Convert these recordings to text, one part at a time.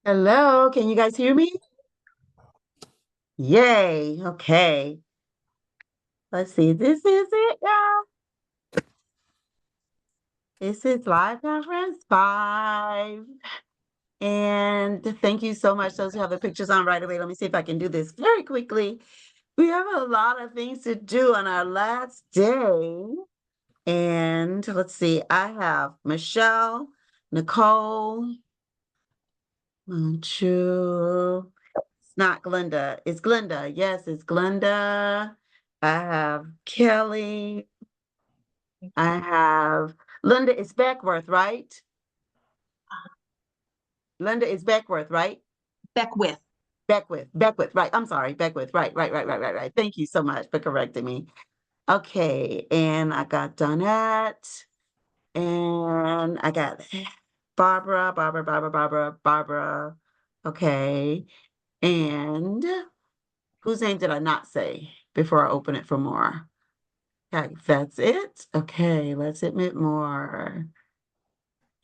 Hello, can you guys hear me? Yay. Okay. Let's see. This is it, y'all. This is live conference 5. And thank you so much. Those who have the pictures on right away. Let me see if I can do this very quickly. We have a lot of things to do on our last day. And let's see. I have Michelle, Nicole, Chu. It's not Glenda. It's Glenda. Yes, it's Glenda. I have Kelly. I have Linda. It's Beckworth, right? Linda is Beckworth, right? Beckwith. Beckwith, right. I'm sorry, Beckwith. Right. Thank you so much for correcting me. Okay, and I got Donette, and I got Barbara. Okay, and whose name did I not say before I open it for more? Okay, that's it. Okay, let's admit more.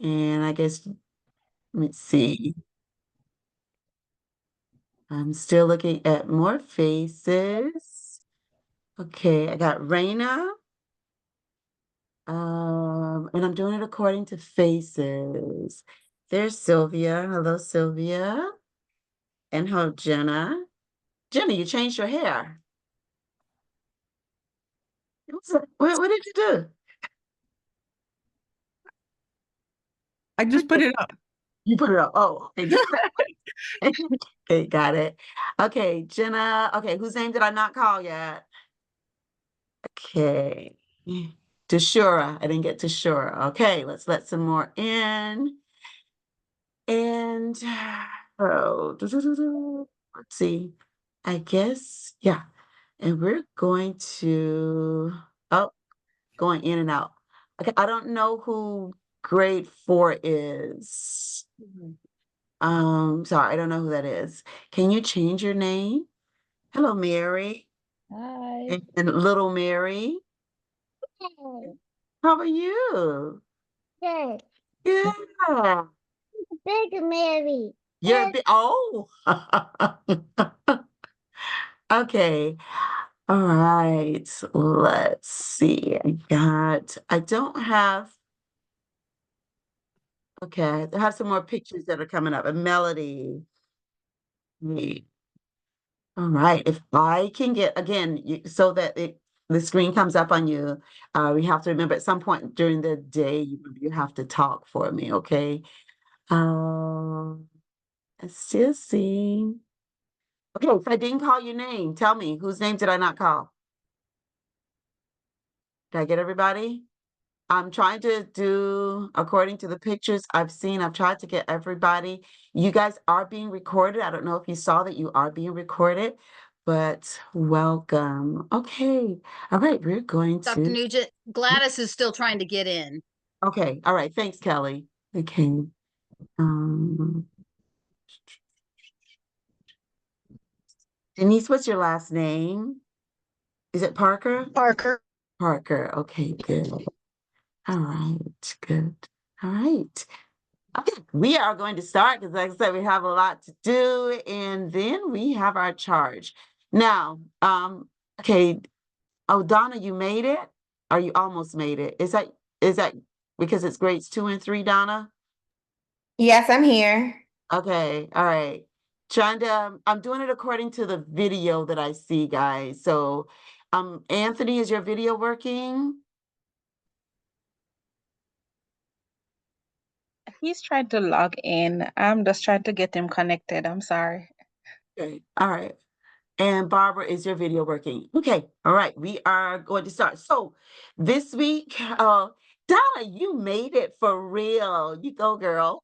And I guess, let me see. I'm still looking at more faces. Okay, I got Raina. And I'm doing it according to faces. There's Sylvia. Hello, Sylvia. And hello, Jenna. Jenna, you changed your hair. What did you do? I just put it up. You put it up. Oh, okay. Okay, got it. Okay, Jenna. Okay, whose name did I not call yet? Okay. Tashura. I didn't get Tashura. Okay, let's let some more in. And let's see. I guess, yeah. And we're going to, oh, going in and out. Okay, I don't know who grade 4 is. Sorry, I don't know who that is. Can you change your name? Hello, Mary. Hi. And little Mary. How are you? Good. Yeah. Big Mary. You're a bit, oh. Okay. All right. Let's see. I don't have, okay. I have some more pictures that are coming up. A melody. Wait. All right. If I can get, again, so that the screen comes up on you, we have to remember at some point during the day, you have to talk for me, okay? Um, let's just see. Okay, if I didn't call your name, tell me, whose name did I not call? Did I get everybody? I'm trying to do according to the pictures I've seen. I've tried to get everybody. You guys are being recorded. I don't know if you saw that you are being recorded, but welcome. Okay. All right. We're going Dr. to. Nugent, Gladys is still trying to get in. Okay. All right. Thanks, Kelly. Okay. Um, Denise, what's your last name? Is it Parker? Parker. Parker. Okay, good. All right, good. All right. Okay, we are going to start because, like I said, we have a lot to do, and then we have our charge. Now, okay. Oh, Donna, you made it, or you almost made it? Is that because it's grades 2 and 3, Donna? Yes, I'm here. Okay, all right. Trying to, I'm doing it according to the video that I see, guys. So, Anthony, is your video working? He's trying to log in. I'm just trying to get him connected. I'm sorry. Okay, all right. And Barbara, is your video working? Okay, all right. We are going to start. So this week, Donna, you made it for real. You go, girl.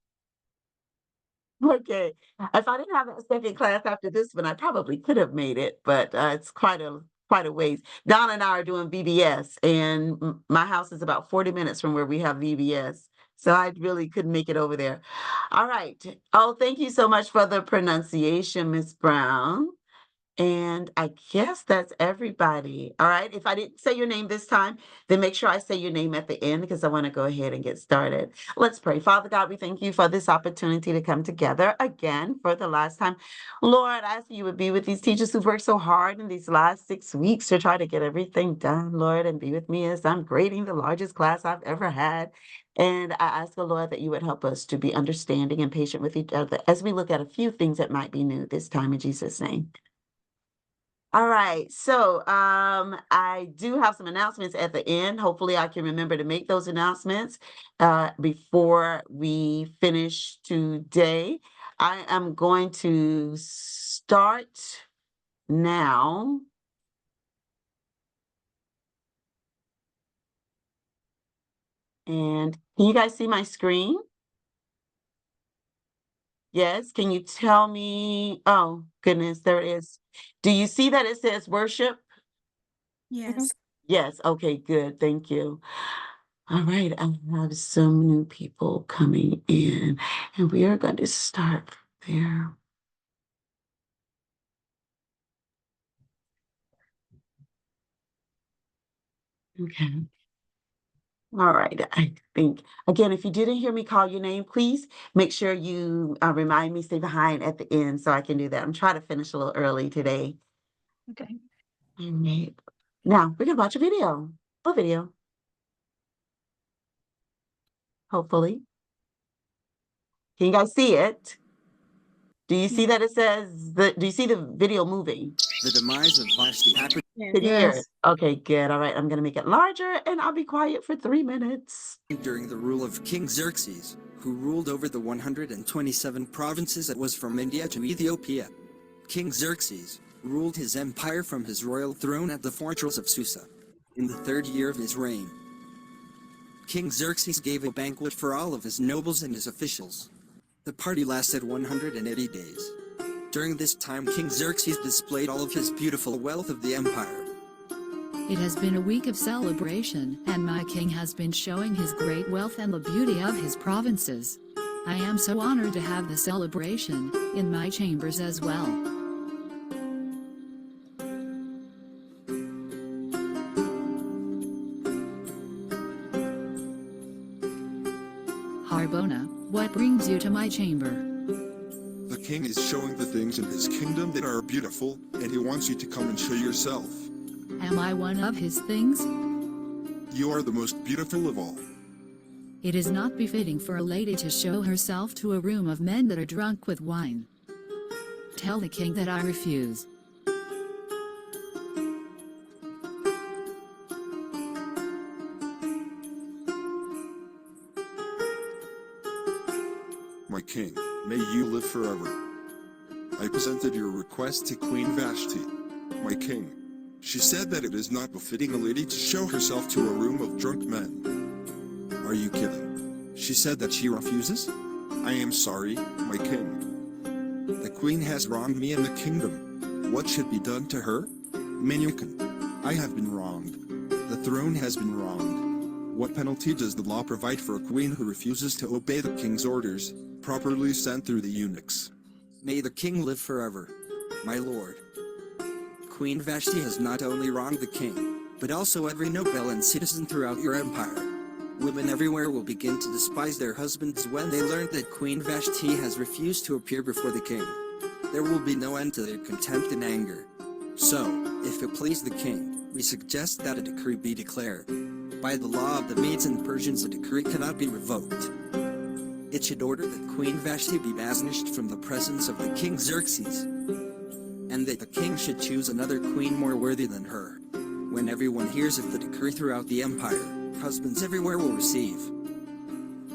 Okay. If I didn't have a second class after this one, I probably could have made it, but it's quite a ways. Donna and I are doing VBS, and my house is about 40 minutes from where we have VBS. So I really couldn't make it over there. All right. Oh, thank you so much for the pronunciation, Miss Brown. And I guess that's everybody. All right. If I didn't say your name this time, then make sure I say your name at the end because I want to go ahead and get started. Let's pray. Father God, we thank you for this opportunity to come together again for the last time. Lord, I ask you would be with these teachers who've worked so hard in these last 6 weeks to try to get everything done, Lord, and be with me as I'm grading the largest class I've ever had. And I ask the Lord that you would help us to be understanding and patient with each other as we look at a few things that might be new this time in Jesus' name. All right, so I do have some announcements at the end. Hopefully, I can remember to make those announcements before we finish today. I am going to start now. And can you guys see my screen? Yes, can you tell me? Oh, goodness, there it is. Do you see that it says worship? Yes. Yes, okay, good, thank you. All right, I have some new people coming in, and we are going to start there. Okay. All right, I think, again, if you didn't hear me call your name, please make sure you remind me, stay behind at the end so I can do that. I'm trying to finish a little early today. Okay. All right. Now, we're going to watch a video. A video. Hopefully. Can you guys see it? Do you see that it says, do you see the video moving? The demise of Vashti happened Can you hear it? Yes. Okay, good. All right, I'm going to make it larger and I'll be quiet for 3 minutes. during the rule of King Xerxes, who ruled over the 127 provinces that was from India to Ethiopia. King Xerxes ruled his empire from his royal throne at the fortress of Susa, in the 3rd year of his reign. King Xerxes gave a banquet for all of his nobles and his officials. The party lasted 180 days. During this time King Xerxes displayed all of his beautiful wealth of the empire. It has been a week of celebration, and my king has been showing his great wealth and the beauty of his provinces. I am so honored to have the celebration in my chambers as well. Harbona, what brings you to my chamber? The king is showing the things in his kingdom that are beautiful, and he wants you to come and show yourself. Am I one of his things? You are the most beautiful of all. It is not befitting for a lady to show herself to a room of men that are drunk with wine. Tell the king that I refuse. My king, may you live forever. I presented your request to Queen Vashti, my king. She said that it is not befitting a lady to show herself to a room of drunk men. Are you kidding? She said that she refuses? I am sorry, my king. The queen has wronged me and the kingdom. What should be done to her? Menucan, I have been wronged. The throne has been wronged. What penalty does the law provide for a queen who refuses to obey the king's orders, properly sent through the eunuchs? May the king live forever, my lord. Queen Vashti has not only wronged the king, but also every noble and citizen throughout your empire. Women everywhere will begin to despise their husbands when they learn that Queen Vashti has refused to appear before the king. There will be no end to their contempt and anger. So, if it please the king, we suggest that a decree be declared. By the law of the Medes and Persians, a decree cannot be revoked. It should order that Queen Vashti be banished from the presence of the king Xerxes, and that the king should choose another queen more worthy than her. When everyone hears of the decree throughout the empire, husbands everywhere will receive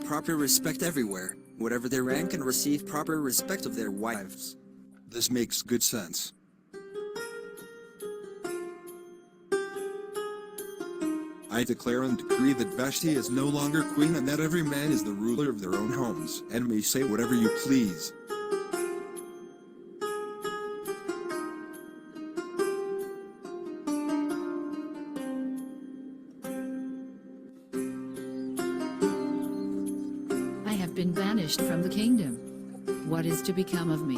proper respect everywhere, whatever their rank, and receive proper respect of their wives. This makes good sense. I declare and decree that Vashti is no longer queen and that every man is the ruler of their own homes and may say whatever you please. I have been banished from the kingdom. What is to become of me?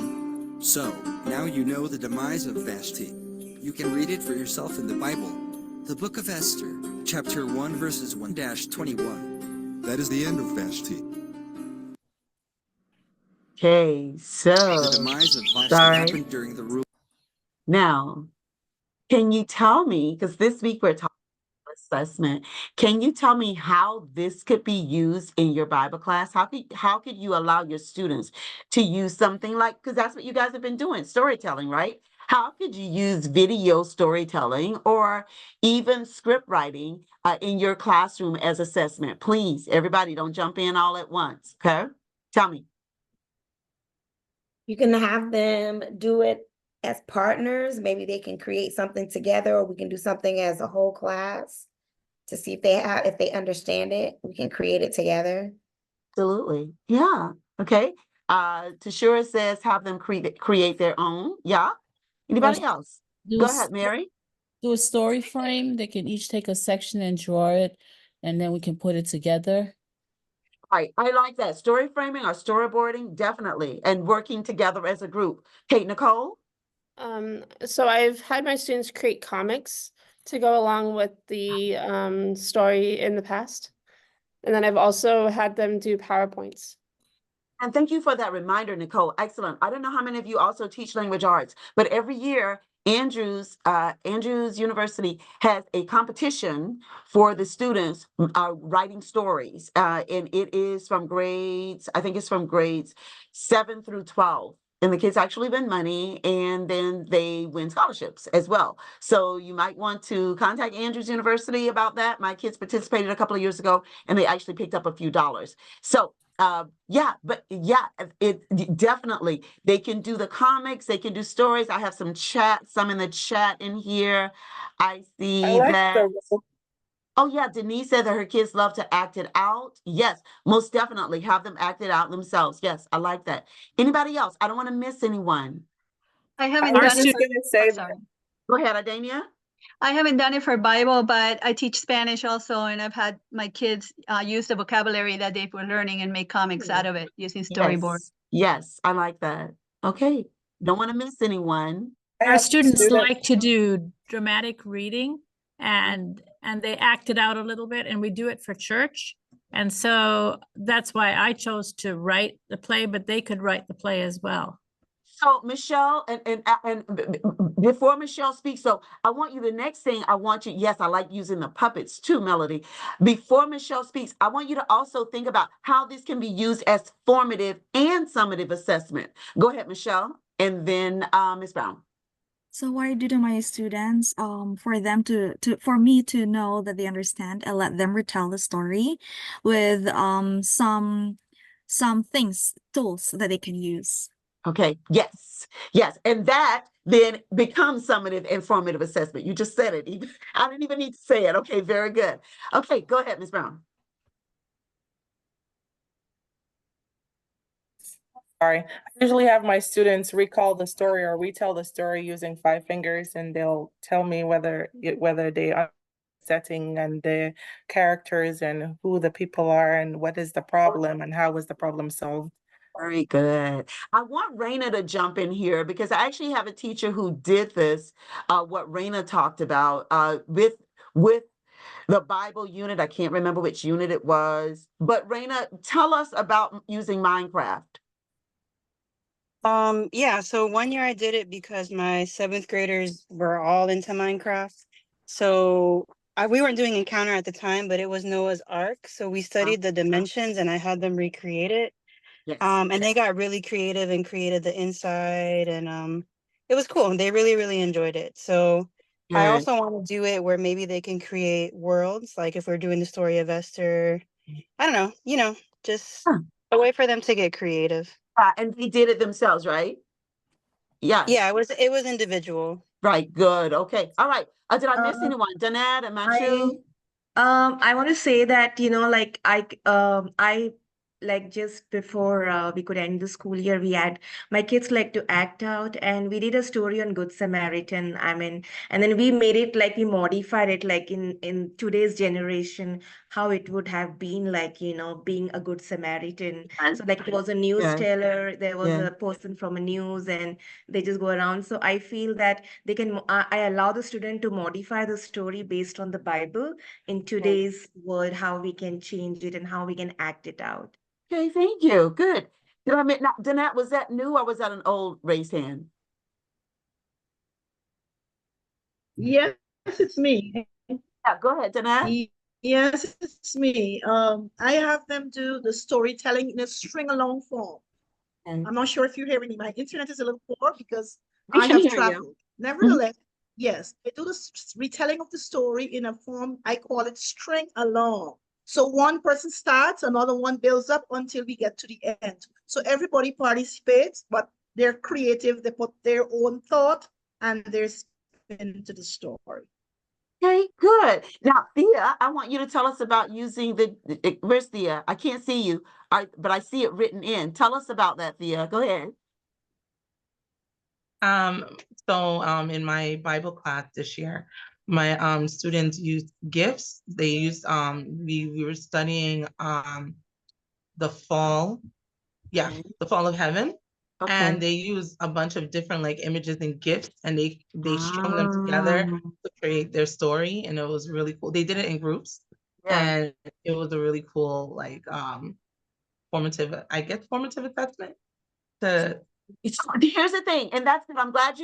So, now you know the demise of Vashti. You can read it for yourself in the Bible. The Book of Esther, chapter 1, verses 1-21. That is the end of Vashti. Okay, The so demise of Vashti sorry. happened during the rule. Now, can you tell me, because this week we're talking assessment, can you tell me how this could be used in your Bible class? How could you allow your students to use something like, because that's what you guys have been doing, storytelling, right? How could you use video storytelling or even script writing in your classroom as assessment? Please, everybody, don't jump in all at once, okay? Tell me. You can have them do it as partners. Maybe they can create something together, or we can do something as a whole class to see if they understand it. We can create it together. Absolutely. Yeah. Okay. Tashura says have them create their own. Yeah. Anybody else? Go ahead, Mary. Do a story frame. They can each take a section and draw it, and then we can put it together. Right. I like that. Story framing or storyboarding, definitely. And working together as a group. Kate, Nicole? So I've had my students create comics to go along with the story in the past. And then I've also had them do PowerPoints. And thank you for that reminder, Nicole. Excellent. I don't know how many of you also teach language arts, but every year Andrews University has a competition for the students writing stories. And it is from grades, I think it's from grades 7 through 12. And the kids actually win money, and then they win scholarships as well. So you might want to contact Andrews University about that. My kids participated a couple of years ago, and they actually picked up a few dollars. So it definitely, they can do the comics, they can do stories. I have some in the chat in here. I see that. Oh yeah, Denise said that her kids love to act it out. Yes, most definitely have them act it out themselves. Yes, I like that. Anybody else? I don't want to miss anyone. I haven't Our done it. students say Sorry. Go ahead, Adania. I haven't done it for Bible, but I teach Spanish also, and I've had my kids use the vocabulary that they were learning and make comics out of it using storyboard. Yes, I like that. Okay, don't want to miss anyone. Our students like to do dramatic reading, and they act it out a little bit, and we do it for church. And so that's why I chose to write the play, but they could write the play as well. So Michelle, and before Michelle speaks, so I want you, the next thing I want you, yes, I like using the puppets too, Melody. Before Michelle speaks, I want you to also think about how this can be used as formative and summative assessment. Go ahead, Michelle, and then Ms. Brown. So what I do to my students, for them for me to know that they understand, I let them retell the story with some tools that they can use. Okay, yes, and that then becomes summative and formative assessment. You just said it. I didn't even need to say it. Okay, very good. Okay, go ahead, Ms. Brown. Sorry. I usually have my students recall the story or retell the story using 5 fingers, and they'll tell me whether they are setting and the characters and who the people are and what is the problem and how was the problem solved. Very good. I want Raina to jump in here because I actually have a teacher who did this, what Raina talked about with the Bible unit. I can't remember which unit it was, but Raina, tell us about using Minecraft. Yeah, so one year I did it because my 7th graders were all into Minecraft. So we weren't doing Encounter at the time, but it was Noah's Ark. So we studied the dimensions and I had them recreate it. Yes. And they got really creative and created the inside, and it was cool. They really, really enjoyed it. So I also want to do it where maybe they can create worlds, like if we're doing the story of Esther. I don't know, just a way for them to get creative. And they did it themselves, right? Yes. Yeah, it was individual. Right, good. Okay. All right. Did I miss anyone? Danette and Manchu? I want to say that, like I like just before we could end the school year, we had my kids like to act out, and we did a story on Good Samaritan. I mean, and then we made it like we modified it like in today's generation, how it would have been like, you know, being a good Samaritan. So like it was a news Yeah. teller, there was Yeah. a person from a news, and they just go around. So I feel that they can, I allow the student to modify the story based on the Bible in today's world, how we can change it and how we can act it out. Okay, thank you. Good. Did I mean, now, Danette, was that new or was that an old raised hand? Yes, it's me. Yeah, go ahead, Danette. Yes, it's me. I have them do the storytelling in a string along form. Okay. I'm not sure if you're hearing me. My internet is a little poor because We I can have hear you. traveled. Nevertheless, yes, they do the retelling of the story in a form, I call it string along. So one person starts, another one builds up until we get to the end. So everybody participates, but they're creative. They put their own thought and their spin to the story. Okay, good. Now, Thea, I want you to tell us about using where's Thea? I can't see you, but I see it written in. Tell us about that, Thea. Go ahead. In my Bible class this year, my students used gifts. They used we were studying the fall, the fall of heaven. Okay. And they use a bunch of different like images and gifts, and they strung them together to create their story, and it was really cool. They did it in groups, and it was a really cool like formative assessment. Here's the thing, and that's I'm glad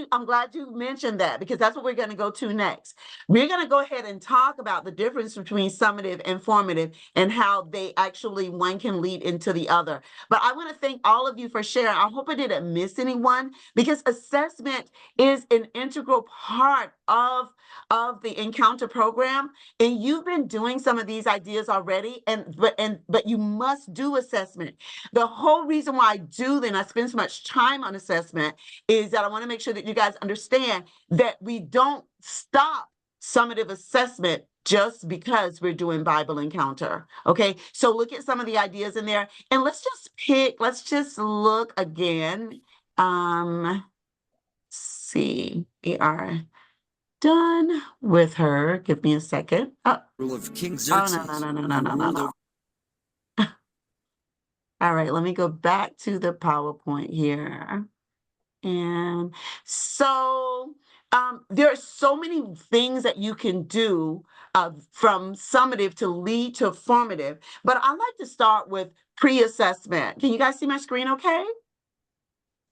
you mentioned that, because that's what we're going to go to next. We're going to go ahead and talk about the difference between summative and formative and how they actually one can lead into the other. But I want to thank all of you for sharing. I hope I didn't miss anyone, because assessment is an integral part of the Encounter program, and you've been doing some of these ideas already, but you must do assessment. The whole reason why I do then I spend so much time on assessment is that I want to make sure that you guys understand that we don't stop summative assessment just because we're doing Bible Encounter. Okay, so look at some of the ideas in there, and let's just look again. See, we are done with her. Give me a second. Rule of King Xerxes. No. All right, let me go back to the PowerPoint here. And so there are so many things that you can do from summative to lead to formative, but I like to start with pre-assessment. Can you guys see my screen okay?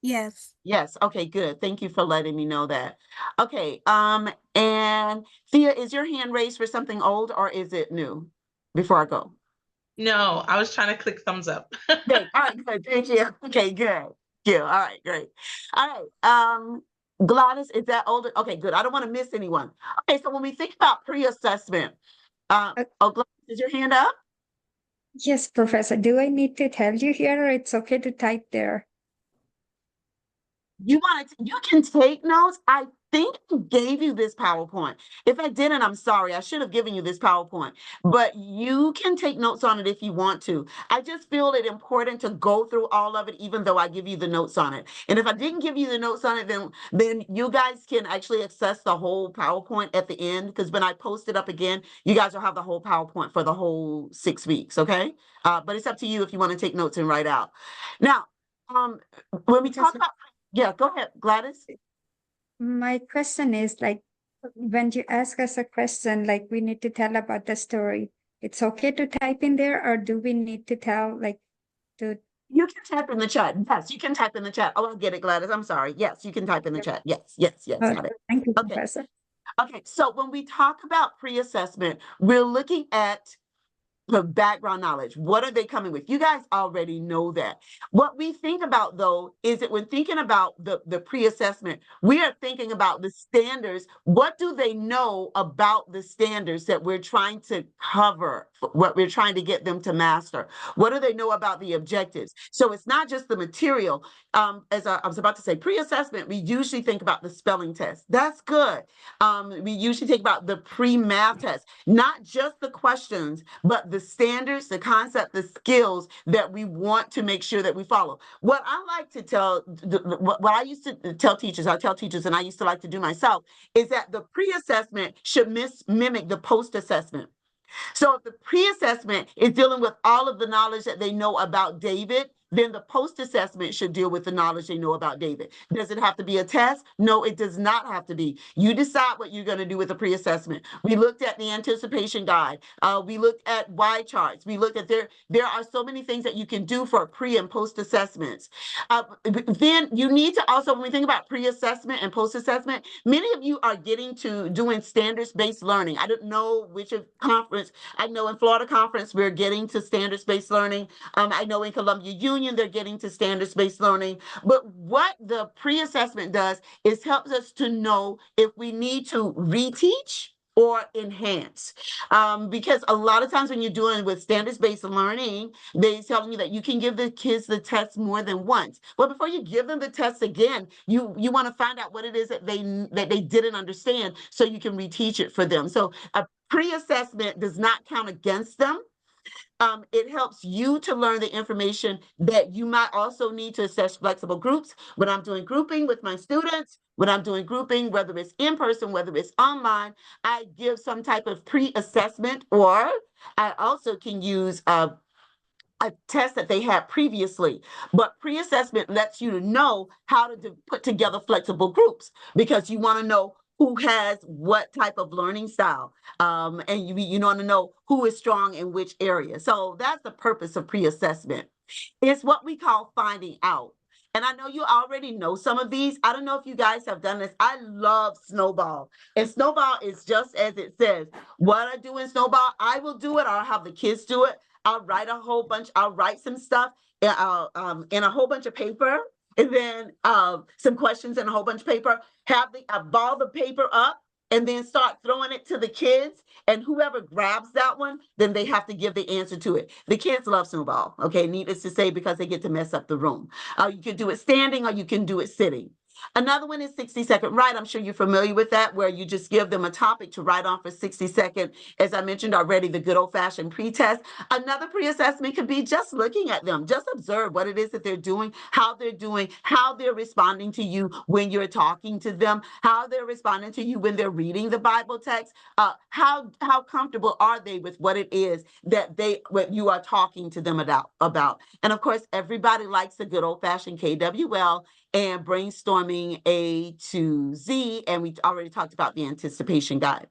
Yes. Yes, okay, good. Thank you for letting me know that. Okay, and Thea, is your hand raised for something old or is it new before I go? No, I was trying to click thumbs up. Great. All right, good. Thank you. Okay, good. All right, great. All right. Gladys, is that older? Okay, good. I don't want to miss anyone. Okay, so when we think about pre-assessment, Gladys, is your hand up? Yes, Professor. Do I need to tell you here, or it's okay to type there? You can take notes. I think I gave you this PowerPoint. If I didn't, I'm sorry. I should have given you this PowerPoint, but you can take notes on it if you want to. I just feel it important to go through all of it, even though I give you the notes on it. And if I didn't give you the notes on it, then you guys can actually access the whole PowerPoint at the end, because when I post it up again, you guys will have the whole PowerPoint for the whole 6 weeks, okay? But it's up to you if you want to take notes and write out. Now, when we talk about, yeah, go ahead, Gladys. My question is, like, when you ask us a question, like we need to tell about the story, it's okay to type in there, or do we need to tell, like, to... You can type in the chat. Yes, you can type in the chat. Oh, I get it, Gladys. I'm sorry. Yes, you can type in the chat. Yes. Got it. Thank you, Okay. Professor. Okay, so when we talk about pre-assessment, we're looking at the background knowledge. What are they coming with? You guys already know that. What we think about, though, is that when thinking about the pre-assessment, we are thinking about the standards. What do they know about the standards that we're trying to cover, what we're trying to get them to master? What do they know about the objectives? So it's not just the material. As I was about to say, pre-assessment, we usually think about the spelling test. That's good. We usually think about the pre-math test, not just the questions, but the the standards, the concept, the skills that we want to make sure that we follow. What I like to tell, what I used to tell teachers, I tell teachers, and I used to like to do myself, is that the pre-assessment should mimic the post-assessment. So if the pre-assessment is dealing with all of the knowledge that they know about David, then the post-assessment should deal with the knowledge they know about David. Does it have to be a test? No, it does not have to be. You decide what you're going to do with the pre-assessment. We looked at the anticipation guide. We looked at Y charts. We looked at there are so many things that you can do for pre and post assessments. Then you need to also, when we think about pre-assessment and post-assessment, many of you are getting to doing standards-based learning. I don't know which conference. I know in Florida Conference, we're getting to standards-based learning. I know in Columbia Union, they're getting to standards-based learning. But what the pre-assessment does is helps us to know if we need to reteach or enhance. Because a lot of times when you're doing with standards-based learning, they're telling you that you can give the kids the test more than once. Well, before you give them the test again, you want to find out what it is that they didn't understand so you can reteach it for them. So a pre-assessment does not count against them. It helps you to learn the information that you might also need to assess flexible groups. When I'm doing grouping with my students, when I'm doing grouping, whether it's in person, whether it's online, I give some type of pre-assessment, or I also can use a test that they had previously. But pre-assessment lets you to know how to put together flexible groups, because you want to know who has what type of learning style, and you want to know who is strong in which area. So that's the purpose of pre-assessment. It's what we call finding out. And I know you already know some of these. I don't know if you guys have done this. I love Snowball. And Snowball is just as it says. What I do in Snowball, I will do it, or I'll have the kids do it. I'll write some stuff in a whole bunch of paper, and then some questions in a whole bunch of paper, ball the paper up, and then start throwing it to the kids. And whoever grabs that one, then they have to give the answer to it. The kids love Snowball, okay, needless to say, because they get to mess up the room. You can do it standing, or you can do it sitting. Another one is 60-second write. I'm sure you're familiar with that, where you just give them a topic to write on for 60 seconds. As I mentioned already, the good old-fashioned pre-test. Another pre-assessment could be just looking at them. Just observe what it is that they're doing, how they're responding to you when you're talking to them, how they're responding to you when they're reading the Bible text, how comfortable are they with what it is that what you are talking to them about. And of course, everybody likes the good old-fashioned KWL and brainstorming A to Z, and we already talked about the anticipation guide.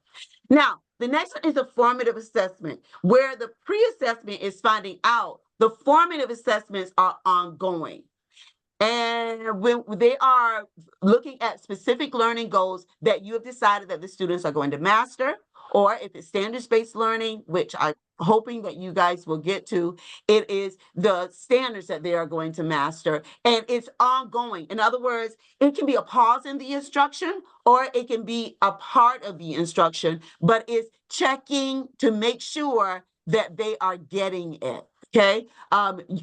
Now, the next one is a formative assessment, where the pre-assessment is finding out. The formative assessments are ongoing. And when they are looking at specific learning goals that you have decided that the students are going to master, or if it's standards-based learning, which I'm hoping that you guys will get to, it is the standards that they are going to master, and it's ongoing. In other words, it can be a pause in the instruction, or it can be a part of the instruction, but it's checking to make sure that they are getting it. Okay,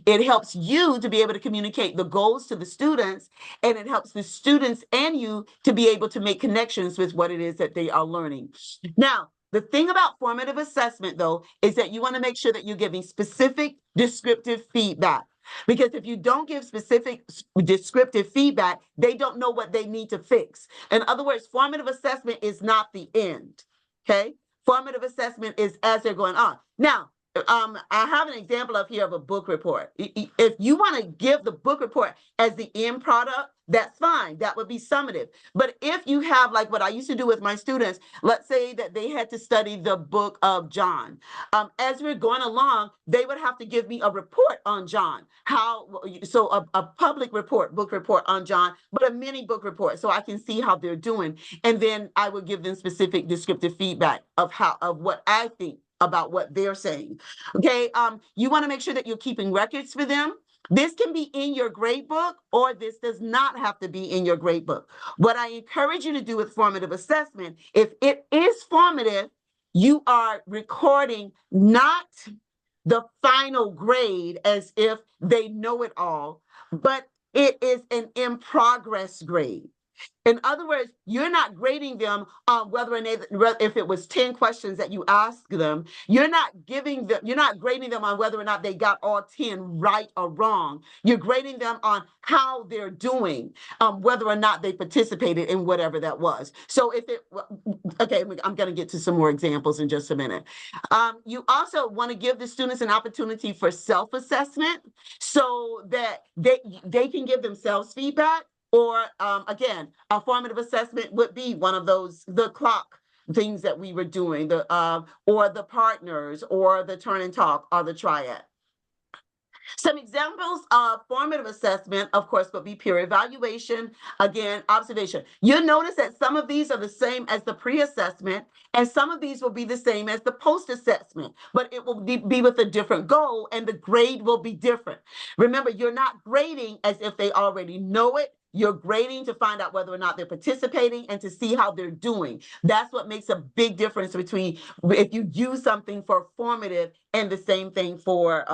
it helps you to be able to communicate the goals to the students, and it helps the students and you to be able to make connections with what it is that they are learning. Now, the thing about formative assessment, though, is that you want to make sure that you're giving specific descriptive feedback. Because if you don't give specific descriptive feedback, they don't know what they need to fix. In other words, formative assessment is not the end. Okay, formative assessment is as they're going on. Now, I have an example of here of a book report. If you want to give the book report as the end product, that's fine. That would be summative. But if you have, like what I used to do with my students, let's say that they had to study the book of John. As we're going along, they would have to give me a report on John. A public report, book report on John, but a mini book report, so I can see how they're doing. And then I would give them specific descriptive feedback of what I think about what they're saying. Okay, you want to make sure that you're keeping records for them. This can be in your grade book, or this does not have to be in your grade book. What I encourage you to do with formative assessment, if it is formative, you are recording not the final grade as if they know it all, but it is an in progress grade. In other words, you're not grading them on whether or not, if it was 10 questions that you asked them, you're not grading them on whether or not they got all 10 right or wrong. You're grading them on how they're doing, whether or not they participated in whatever that was. So okay, I'm going to get to some more examples in just a minute. You also want to give the students an opportunity for self-assessment so that they can give themselves feedback. Or again, a formative assessment would be one of those, the clock things that we were doing, or the partners, or the turn and talk, or the triad. Some examples of formative assessment, of course, would be peer evaluation, again, observation. You'll notice that some of these are the same as the pre-assessment, and some of these will be the same as the post-assessment, but it will be with a different goal, and the grade will be different. Remember, you're not grading as if they already know it. You're grading to find out whether or not they're participating and to see how they're doing. That's what makes a big difference between if you use something for formative and the same thing for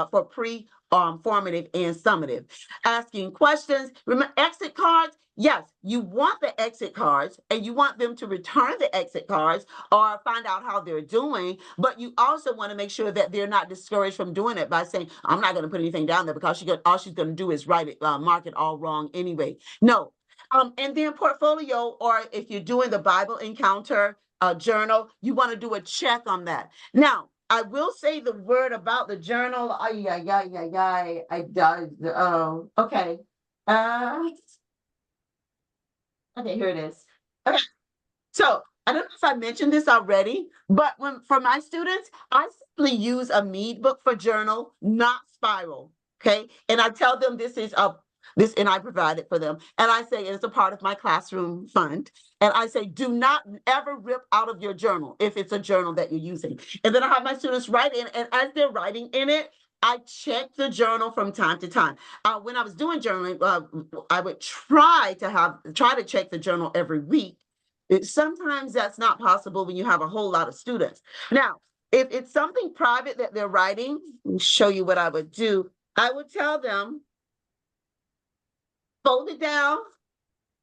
formative and summative. Asking questions. Remember, exit cards. Yes, you want the exit cards and you want them to return the exit cards or find out how they're doing, but you also want to make sure that they're not discouraged from doing it by saying, I'm not going to put anything down there because all she's going to do is write it, mark it all wrong anyway. No. And then portfolio, or if you're doing the Bible encounter journal, you want to do a check on that. Now, I will say the word about the journal. Okay. Okay, here it is. Okay. So I don't know if I mentioned this already, but for my students, I simply use a Mead book for journal, not Spiral. Okay. And I tell them and I provide it for them. And I say it's a part of my classroom fund. And I say, do not ever rip out of your journal if it's a journal that you're using. And then I have my students write in, and as they're writing in it, I check the journal from time to time. When I was doing journaling, I would try to check the journal every week. Sometimes that's not possible when you have a whole lot of students. Now, if it's something private that they're writing, let me show you what I would do. I would tell them, fold it down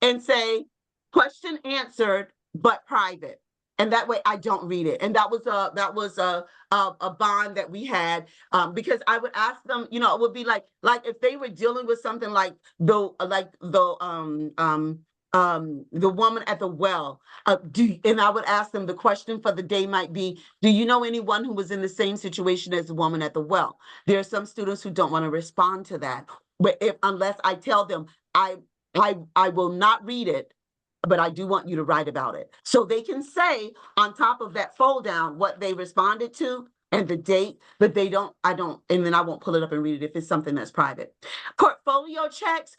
and say, question answered, but private. And that way I don't read it. And that was a bond that we had, because I would ask them, it would be like if they were dealing with something like the woman at the well, and I would ask them, the question for the day might be, do you know anyone who was in the same situation as the woman at the well? There are some students who don't want to respond to that, but unless I tell them, I will not read it, but I do want you to write about it. So they can say on top of that fold down what they responded to and the date, but and then I won't pull it up and read it if it's something that's private. Portfolio checks.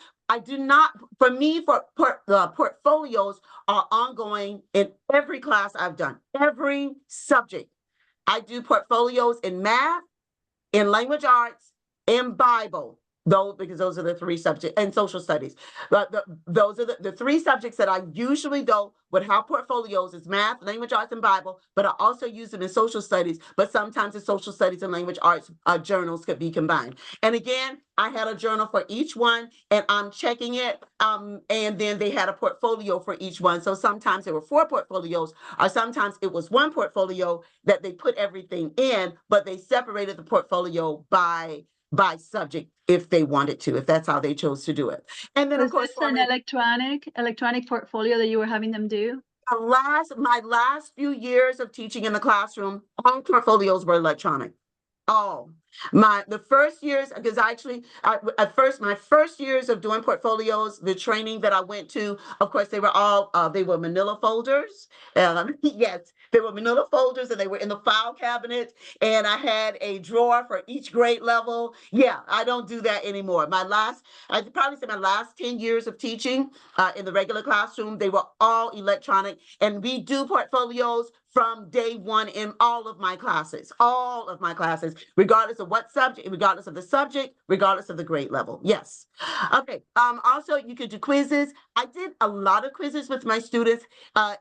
For me, the portfolios are ongoing in every class I've done, every subject. I do portfolios in math, in language arts, in Bible. Because those are the three subjects, and social studies. Those are the three subjects that I usually would have portfolios is math, language arts, and Bible, but I also use them in social studies, but sometimes the social studies and language arts journals could be combined. And again, I had a journal for each one, and I'm checking it, and then they had a portfolio for each one. So sometimes there were 4 portfolios, or sometimes it was 1 portfolio that they put everything in, but they separated the portfolio by subject if they wanted to, if that's how they chose to do it. And then of course, an electronic portfolio that you were having them do? My last few years of teaching in the classroom, all portfolios were electronic. The first years, because my first years of doing portfolios, the training that I went to, of course, they were manila folders. Yes, they were manila folders, and they were in the file cabinet, and I had a drawer for each grade level. Yeah, I don't do that anymore. I'd probably say my last 10 years of teaching in the regular classroom, they were all electronic, and we do portfolios from day one in all of my classes, regardless of what subject, regardless of the subject, regardless of the grade level. Yes. Okay. Also, you could do quizzes. I did a lot of quizzes with my students.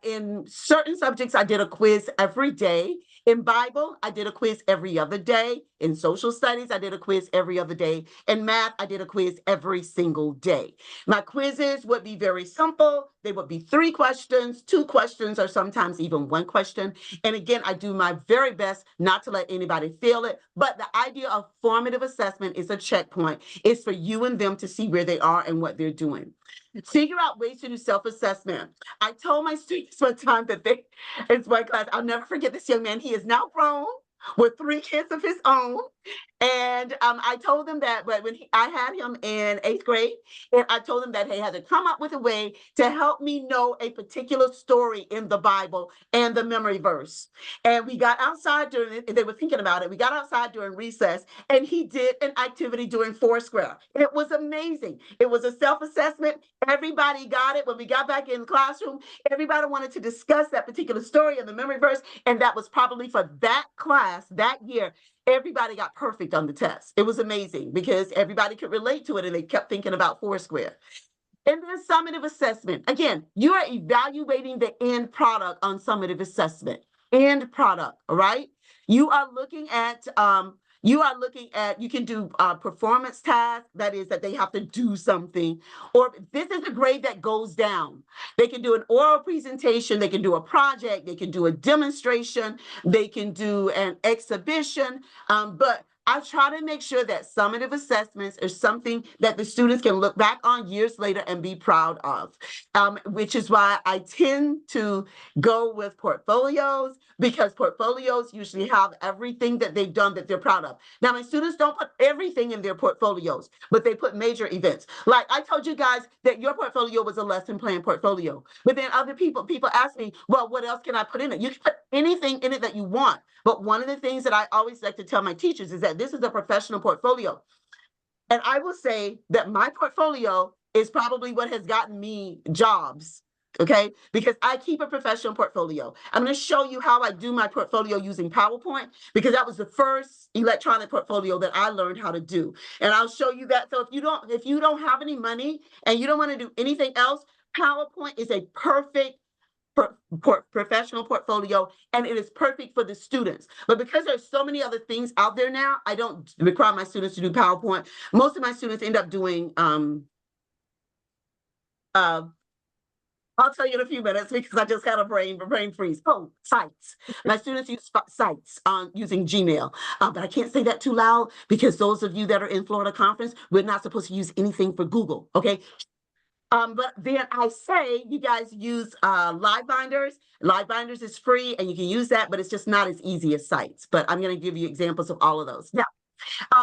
In certain subjects, I did a quiz every day. In Bible, I did a quiz every other day. In social studies, I did a quiz every other day. In math, I did a quiz every single day. My quizzes would be very simple. They would be 3 questions, 2 questions, or sometimes even 1 question. And again, I do my very best not to let anybody feel it. But the idea of formative assessment is a checkpoint. It's for you and them to see where they are and what they're doing. Figure out ways to do self-assessment. I told my students one time that it's one class, I'll never forget this young man. He is now grown with 3 kids of his own. And I told them that when I had him in 8th grade, and I told him that he had to come up with a way to help me know a particular story in the Bible and the memory verse. And we got outside during it, they were thinking about it. We got outside during recess, and he did an activity during Foursquare. It was amazing. It was a self-assessment. Everybody got it. When we got back in the classroom, everybody wanted to discuss that particular story and the memory verse. And that was probably for that class that year. Everybody got perfect on the test. It was amazing because everybody could relate to it and they kept thinking about Foursquare. And then summative assessment. Again, you are evaluating the end product on summative assessment. End product, all right? You are looking at, you can do performance tasks, that is that they have to do something, or this is a grade that goes down. They can do an oral presentation, they can do a project, they can do a demonstration, they can do an exhibition, but I try to make sure that summative assessments are something that the students can look back on years later and be proud of, which is why I tend to go with portfolios, because portfolios usually have everything that they've done that they're proud of. Now, my students don't put everything in their portfolios, but they put major events. Like I told you guys that your portfolio was a lesson plan portfolio, but then other people ask me, well, what else can I put in it? You can put anything in it that you want. But one of the things that I always like to tell my teachers is that this is a professional portfolio. And I will say that my portfolio is probably what has gotten me jobs, okay? Because I keep a professional portfolio. I'm going to show you how I do my portfolio using PowerPoint, because that was the first electronic portfolio that I learned how to do. And I'll show you that. So if you don't have any money and you don't want to do anything else, PowerPoint is a perfect professional portfolio, and it is perfect for the students. But because there's so many other things out there now, I don't require my students to do PowerPoint. Most of my students end up doing I'll tell you in a few minutes because I just had a brain freeze. Oh, sites. My students use sites using Gmail, but I can't say that too loud because those of you that are in Florida Conference, we're not supposed to use anything for Google, okay? But then I say you guys use Live Binders. Live Binders is free and you can use that, but it's just not as easy as sites. But I'm going to give you examples of all of those. Now,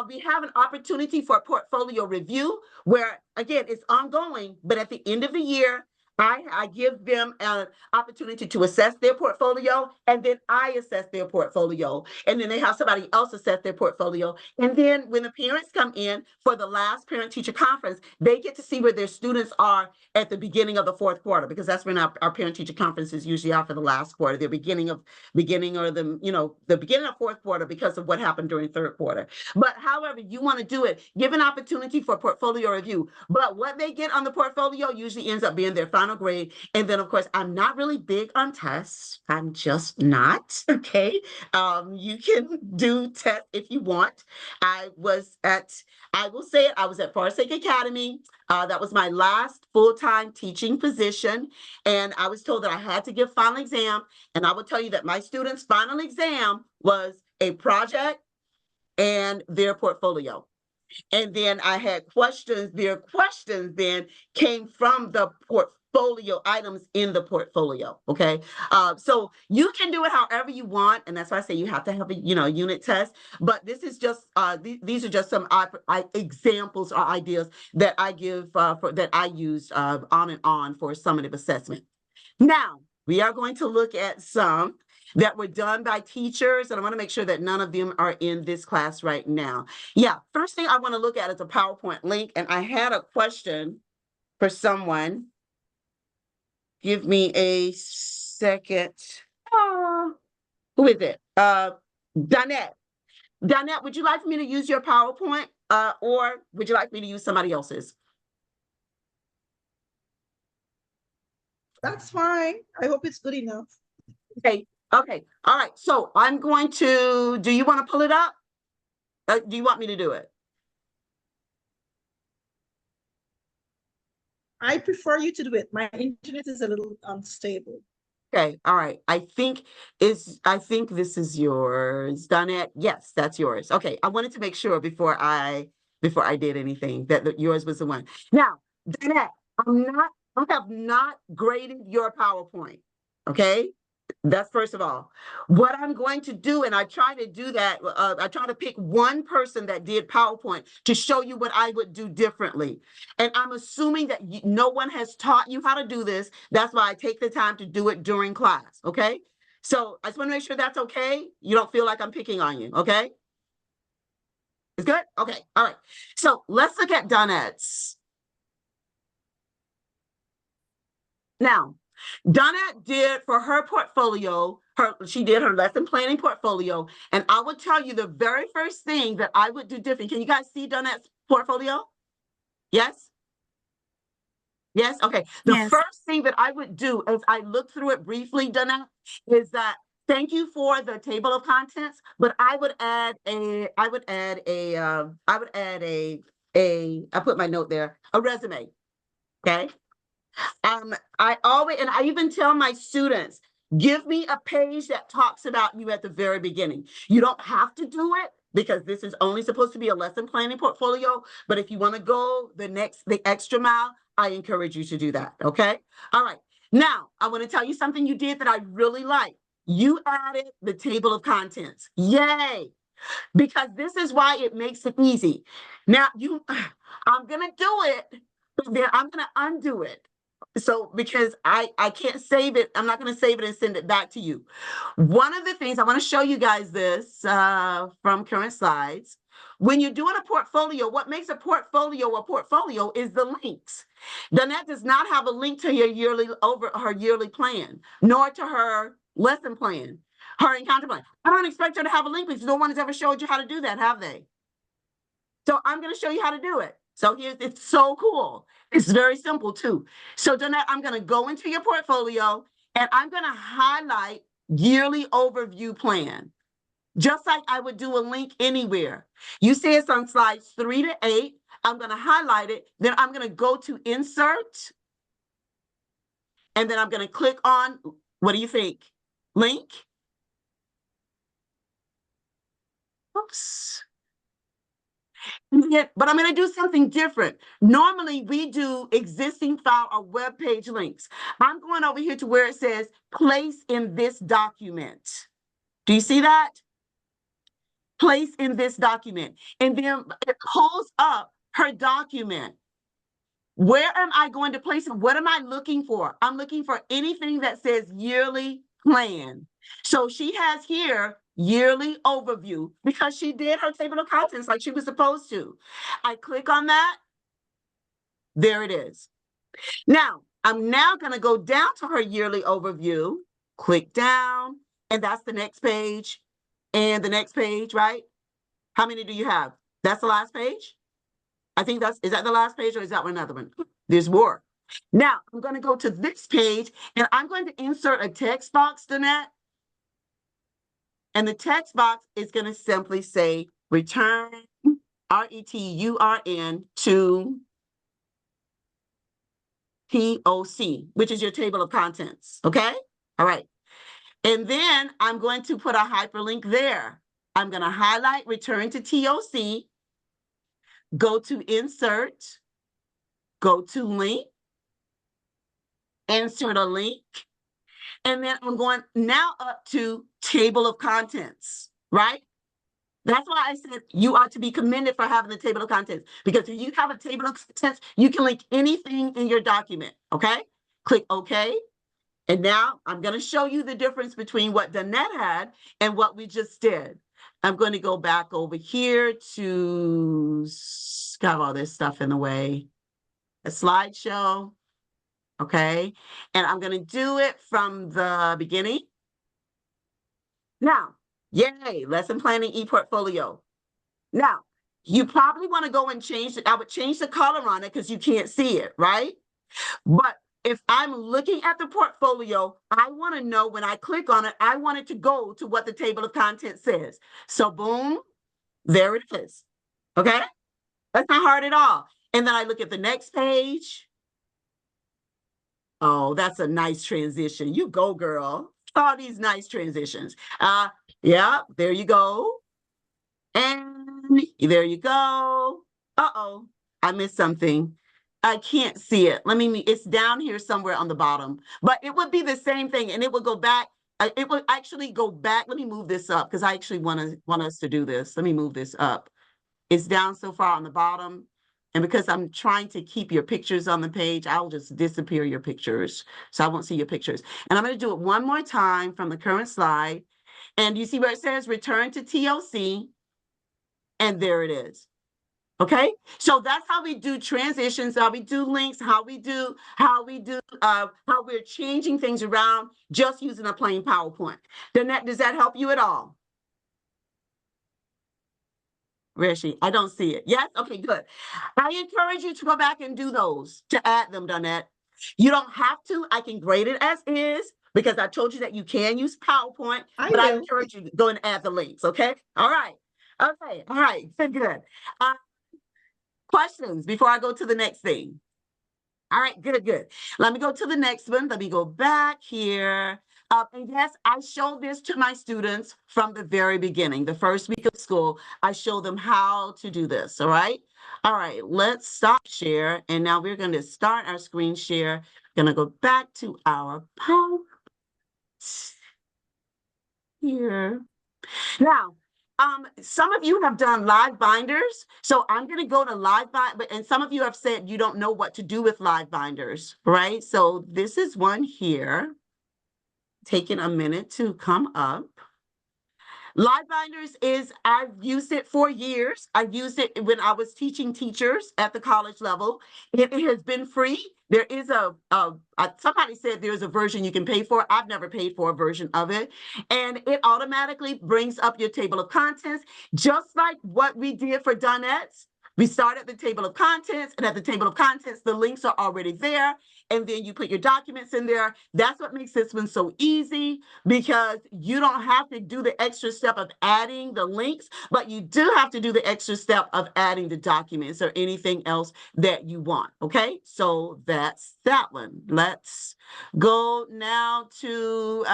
we have an opportunity for a portfolio review where, again, it's ongoing, but at the end of the year, I give them an opportunity to assess their portfolio, and then I assess their portfolio, and then they have somebody else assess their portfolio. And then when the parents come in for the last parent-teacher conference, they get to see where their students are at the beginning of the 4th quarter, because that's when our parent-teacher conferences usually are for the last quarter, the beginning of 4th quarter because of what happened during 3rd quarter. But however you want to do it, give an opportunity for portfolio review. But what they get on the portfolio usually ends up being their final grade. And then, of course, I'm not really big on tests. I'm just not, okay? You can do tests if you want. I will say it, I was at Forsake Academy. That was my last full-time teaching position. And I was told that I had to give final exam. And I will tell you that my students' final exam was a project and their portfolio. And then I had questions. Their questions then came from the portfolio items in the portfolio. Okay. So you can do it however you want. And that's why I say you have to have a, unit test. But this is just, these are just some examples or ideas that I give that I used on and on for summative assessment. Now, we are going to look at some that were done by teachers, and I want to make sure that none of them are in this class right now. Yeah, first thing I want to look at is a PowerPoint link, and I had a question for someone. Give me a second. Who is it? Donette. Donette, would you like for me to use your PowerPoint, or would you like me to use somebody else's? That's fine. I hope it's good enough. Okay. Okay. All right. So I'm going to, do you want to pull it up? Do you want me to do it? I prefer you to do it. My internet is a little unstable. Okay, all right. I think this is yours, Donette. Yes, that's yours. Okay, I wanted to make sure before I did anything that yours was the one. Now, Donette, I have not graded your PowerPoint. Okay, that's first of all. What I'm going to do, and I try to do that, I try to pick one person that did PowerPoint to show you what I would do differently. And I'm assuming that no one has taught you how to do this. That's why I take the time to do it during class, okay? So I just want to make sure that's okay. You don't feel like I'm picking on you, okay? It's good? Okay, all right. So let's look at Donette's. Now, Donna did for her portfolio, she did her lesson planning portfolio, and I will tell you the very first thing that I would do different. Can you guys see Donette's portfolio? Yes? Yes? Okay. The Yes. first thing that I would do as I look through it briefly, Donette, is that thank you for the table of contents, but I put my note there, a resume. Okay. I even tell my students, give me a page that talks about you at the very beginning. You don't have to do it because this is only supposed to be a lesson planning portfolio. But if you want to go the extra mile, I encourage you to do that. Okay. All right. Now I want to tell you something you did that I really like. You added the table of contents. Yay. Because this is why it makes it easy. Now I'm going to do it, but then I'm going to undo it. So because I can't save it, I'm not going to save it and send it back to you. One of the things I want to show you guys this from current slides. When you're doing a portfolio, what makes a portfolio is the links. Donette does not have a link to her yearly plan, nor to her lesson plan, her encounter plan. I don't expect her to have a link because no one has ever showed you how to do that, have they? So I'm going to show you how to do it. So it's so cool. It's very simple too. So Donette, I'm going to go into your portfolio and I'm going to highlight yearly overview plan, just like I would do a link anywhere. You see it's on slides 3 to 8. I'm going to highlight it. Then I'm going to go to insert. And then I'm going to click on, what do you think? Link. Oops. But I'm going to do something different. Normally, we do existing file or web page links. I'm going over here to where it says place in this document. Do you see that? Place in this document. And then it pulls up her document. Where am I going to place it? What am I looking for? I'm looking for anything that says yearly plan. So she has here yearly overview because she did her table of contents like she was supposed to. I click on that. There it is. Now, I'm now going to go down to her yearly overview, click down, and that's the next page and the next page, right? How many do you have? That's the last page? I think is that the last page or is that another one? There's more. Now, I'm going to go to this page and I'm going to insert a text box, Donette. And the text box is going to simply say return, RETURN to TOC, which is your table of contents. Okay. All right. And then I'm going to put a hyperlink there. I'm going to highlight return to TOC, go to insert, go to link, insert a link, and then I'm going now up to table of contents, right? That's why I said you ought to be commended for having the table of contents, because if you have a table of contents, you can link anything in your document, okay? Click OK. And now I'm going to show you the difference between what Donette had and what we just did. I'm going to go back over here to have all this stuff in the way. A slideshow. Okay. And I'm going to do it from the beginning. Now, yay, lesson planning e-portfolio. Now, you probably want to go and change it. I would change the color on it because you can't see it, right? But if I'm looking at the portfolio, I want to know when I click on it, I want it to go to what the table of contents says. So boom, There it is. Okay? That's not hard at all. And then I look at the next page. Oh, that's a nice transition. You go, girl. All these nice transitions. Yeah, there you go. And there you go. Uh-oh, I missed something. I can't see it. It's down here somewhere on the bottom, but it would be the same thing and it would go back. It would actually go back. Let me move this up because I actually want us to do this. Let me move this up. It's down so far on the bottom. And because I'm trying to keep your pictures on the page, I'll just disappear your pictures. So I won't see your pictures. And I'm going to do it one more time from the current slide. And you see where it says return to TLC. And there it is. Okay, so that's how we do transitions, how we do links, how we're changing things around just using a plain PowerPoint. Does that help you at all? Where is she? I don't see it. Yes? Okay, good. I encourage you to go back and do those, to add them, Donette. You don't have to. I can grade it as is because I told you that you can use PowerPoint, but I encourage you to go and add the links, okay? All right. Okay, all right, good. Questions before I go to the next thing? All right, good. Let me go to the next one. Let me go back here. And yes, I showed this to my students from the very beginning. The first week of school, I showed them how to do this, all right? All right, let's stop share. And now we're going to start our screen share. Going to go back to our PowerPoint here. Now, some of you have done live binders, so I'm going to go to live binder, and some of you have said you don't know what to do with live binders, right? So this is one here, taking a minute to come up. Live binders I've used it for years. I've used it when I was teaching teachers at the college level. It has been free. There is somebody said there's a version you can pay for. I've never paid for a version of it. And it automatically brings up your table of contents, just like what we did for Donettes. We start at the table of contents, and at the table of contents, the links are already there. And then you put your documents in there. That's what makes this one so easy, because you don't have to do the extra step of adding the links, but you do have to do the extra step of adding the documents or anything else that you want. Okay, so that's that one. Let's go now to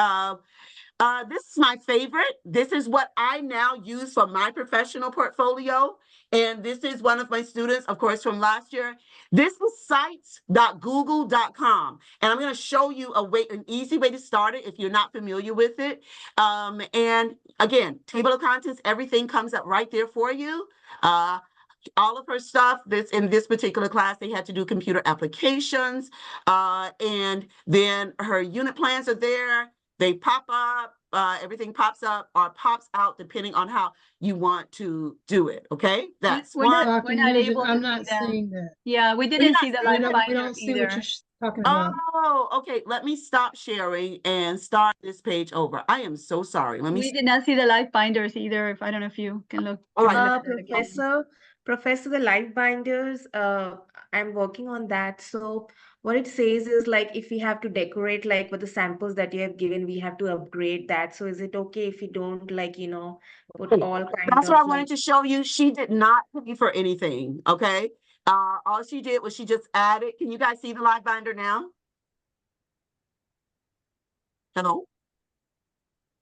this is my favorite. This is what I now use for my professional portfolio. And this is one of my students, of course, from last year. This is sites.google.com. And I'm going to show you an easy way to start it if you're not familiar with it. And again, table of contents, everything comes up right there for you. All of her stuff in this particular class, they had to do computer applications. And then her unit plans are there. They pop up, everything pops up or pops out depending on how you want to do it. Okay, that's we're one. not able to see that. Yeah, we didn't see the live binder either. Talking about. Oh, okay. Let me stop sharing and start this page over. I am so sorry. We did not see the live binders either. I don't know if you can look. All right. Professor, the live binders, I'm working on that. So what it says is like if we have to decorate like with the samples that you have given, we have to upgrade that. So is it okay if we don't put all kinds That's of what I wanted to show you. She did not pay for anything. Okay. All she did was she just added. Can you guys see the live binder now? Hello?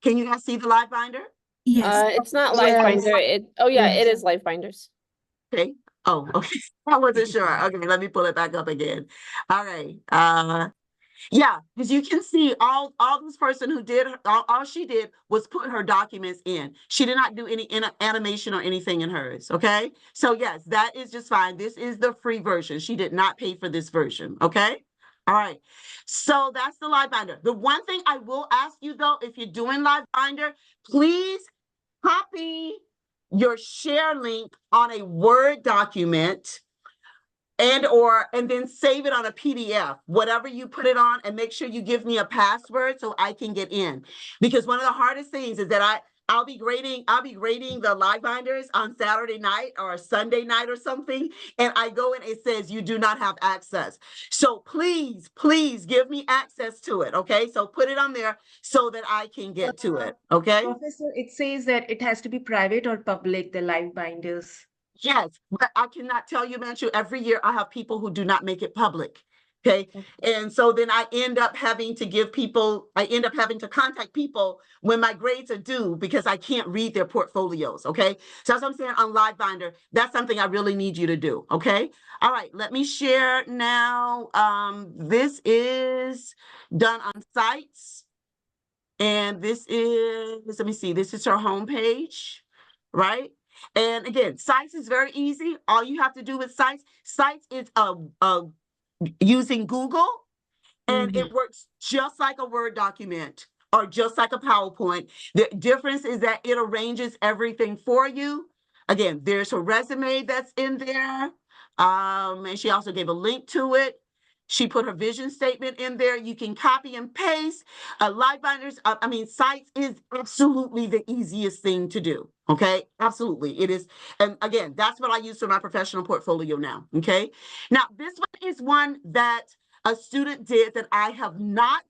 Can you guys see the live binder? Yes. It's not live binder. It is live binders. Okay. Oh, okay. I wasn't sure. Okay, let me pull it back up again. All right. Yeah, because you can see all this person who did all she did was put her documents in. She did not do any animation or anything in hers. Okay. So yes, that is just fine. This is the free version. She did not pay for this version. Okay. All right. So that's the live binder. The one thing I will ask you though, if you're doing live binder, please copy your share link on a Word document and then save it on a PDF, whatever you put it on, and make sure you give me a password so I can get in. Because one of the hardest things is that I'll be grading the live binders on Saturday night or Sunday night or something, and I go in, it says you do not have access. So please give me access to it, okay? So put it on there so that I can get to it, okay? Professor, it says that it has to be private or public, the live binders. Yes, but I cannot tell you, Manchu, every year I have people who do not make it public. Okay. And so then I end up having to contact people when my grades are due because I can't read their portfolios. Okay. So as I'm saying on Live Binder, that's something I really need you to do. Okay. All right. Let me share now. This is done on sites. And this is, let me see, this is her homepage, right? And again, sites is very easy. All you have to do with sites is using Google, and it works just like a Word document or just like a PowerPoint. The difference is that it arranges everything for you. Again, there's her resume that's in there. And she also gave a link to it. She put her vision statement in there. You can copy and paste. Live binders, sites is absolutely the easiest thing to do. Okay, absolutely. It is. And again, that's what I use for my professional portfolio now. Okay, now this one is one that a student did that I have not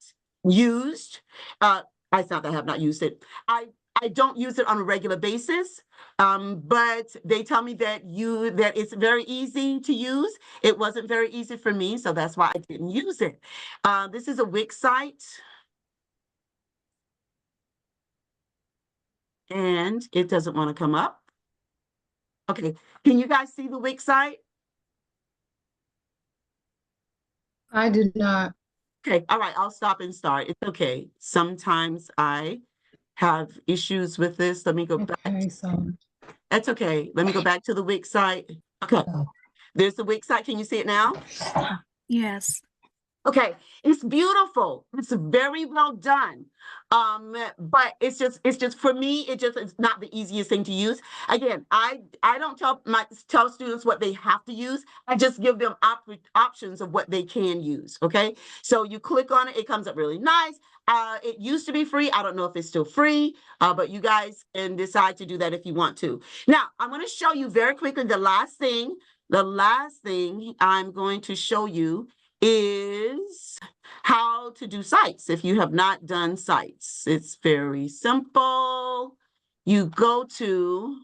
used. It's not that I have not used it. I don't use it on a regular basis, but they tell me that it's very easy to use. It wasn't very easy for me, so that's why I didn't use it. This is a Wix site. And it doesn't want to come up. Okay, can you guys see the Wix site? I did not. Okay, all right, I'll stop and start. It's okay. Sometimes I have issues with this. Let me go back. That's okay. Let me go back to the Wix site. Okay, there's the Wix site. Can you see it now? Yes. Okay, it's beautiful. It's very well done. But it's just for me, it's not the easiest thing to use. Again, I don't tell students what they have to use. I just give them options of what they can use. Okay, so you click on it, it comes up really nice. It used to be free. I don't know if it's still free, but you guys can decide to do that if you want to. Now, I'm going to show you very quickly the last thing. The last thing I'm going to show you is how to do sites if you have not done sites. It's very simple. You go to,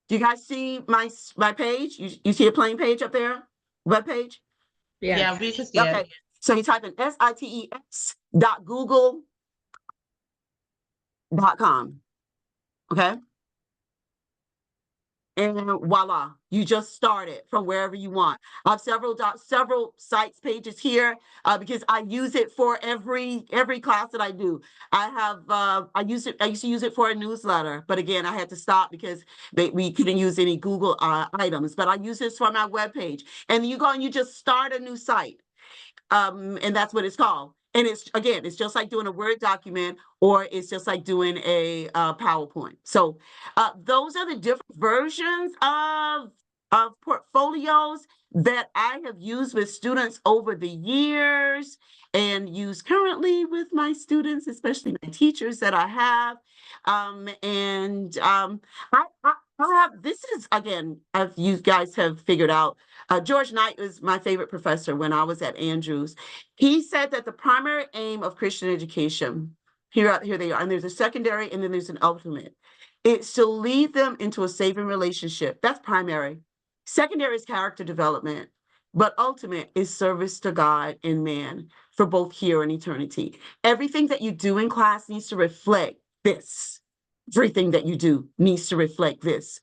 do you guys see my page? You see a plain page up there? Web page? Yeah, we can see Okay. it. So you type in sitex.google.com. Okay. And voila, you just start it from wherever you want. I have several sites pages here because I use it for every class that I do. I used to use it for a newsletter, but again, I had to stop because we couldn't use any Google items. But I use this for my webpage, and you go and you just start a new site, and that's what it's called. And it's just like doing a Word document, or it's just like doing a PowerPoint. So those are the different versions of portfolios that I have used with students over the years and use currently with my students, especially my teachers that I have. I have, this is, again, as you guys have figured out, George Knight was my favorite professor when I was at Andrews. He said that the primary aim of Christian education, here they are, and there's a secondary and then there's an ultimate. It's to lead them into a saving relationship. That's primary. Secondary is character development, but ultimate is service to God and man for both here and eternity. Everything that you do in class needs to reflect this. Everything that you do needs to reflect this.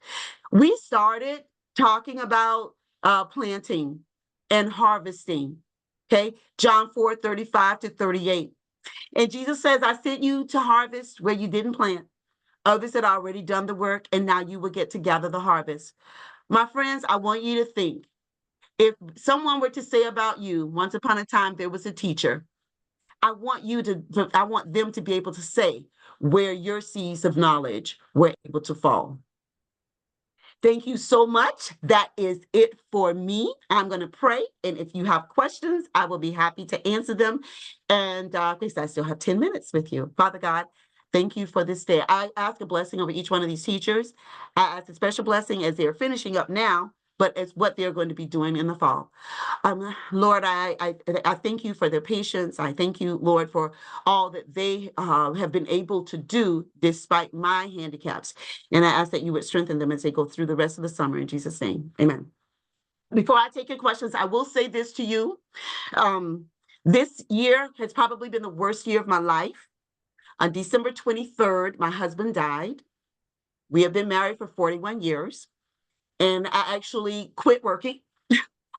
We started talking about planting and harvesting. Okay, John 4:35-38. And Jesus says, I sent you to harvest where you didn't plant. Others had already done the work, and now you will get to gather the harvest. My friends, I want you to think, if someone were to say about you, once upon a time there was a teacher, I want them to be able to say where your seeds of knowledge were able to fall. Thank you so much. That is it for me. I'm going to pray. And if you have questions, I will be happy to answer them. And I still have 10 minutes with you. Father God, Thank you for this day. I ask a blessing over each one of these teachers. I ask a special blessing as they're finishing up now, but it's what they're going to be doing in the fall. Lord, I thank you for their patience. I thank you, Lord, for all that they have been able to do despite my handicaps. And I ask that you would strengthen them as they go through the rest of the summer. In Jesus' name, amen. Before I take your questions, I will say this to you. This year has probably been the worst year of my life. On December 23rd, my husband died. We have been married for 41 years. And I actually quit working.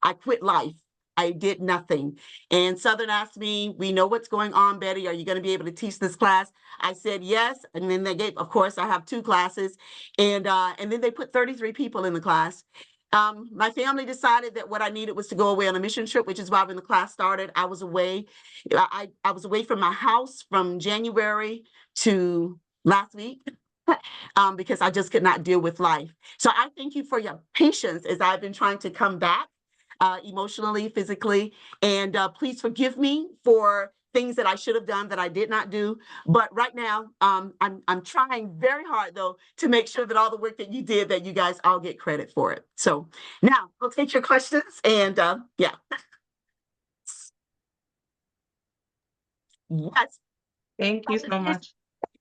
I quit life. I did nothing. And Southern asked me, we know what's going on, Betty. Are you going to be able to teach this class? I said yes. And then they gave, of course, I have 2 classes. And then they put 33 people in the class. My family decided that what I needed was to go away on a mission trip, which is why when the class started, I was away. I was away from my house from January to last week. Because I just could not deal with life. So I thank you for your patience as I've been trying to come back emotionally, physically, and please forgive me for things that I should have done that I did not do. But right now, I'm trying very hard though to make sure that all the work that you did, that you guys all get credit for it. So now we'll take your questions and yeah. Yes. Thank you so much.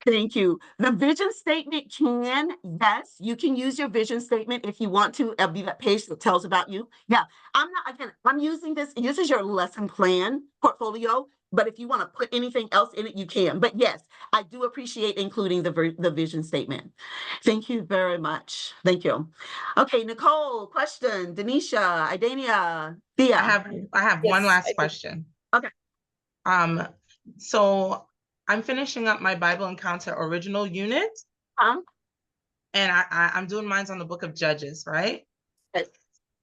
Thank you. The vision statement can, yes, you can use your vision statement if you want to. It'll be that page that tells about you. Yeah, I'm using this. This is your lesson plan portfolio, but if you want to put anything else in it, you can. But yes, I do appreciate including the vision statement. Thank you very much. Thank you. Okay, Nicole, question. Denisha, Idania, Thea. I have Yes, one I last do. question. Okay. So I'm finishing up my Bible Encounter original unit. And I'm doing mine on the book of Judges, right? Yes.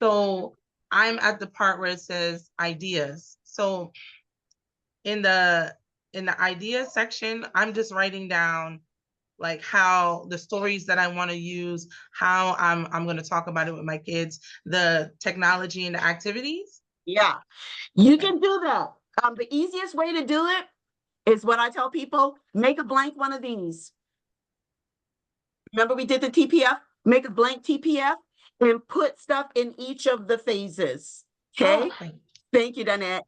So I'm at the part where it says ideas. So in the idea section, I'm just writing down like how the stories that I want to use, how I'm going to talk about it with my kids, the technology and the activities. Yeah, you can do that. The easiest way to do it is what I tell people, make a blank one of these. Remember we did the TPF? Make a blank TPF and put stuff in each of the phases, okay? Thank you, Danette.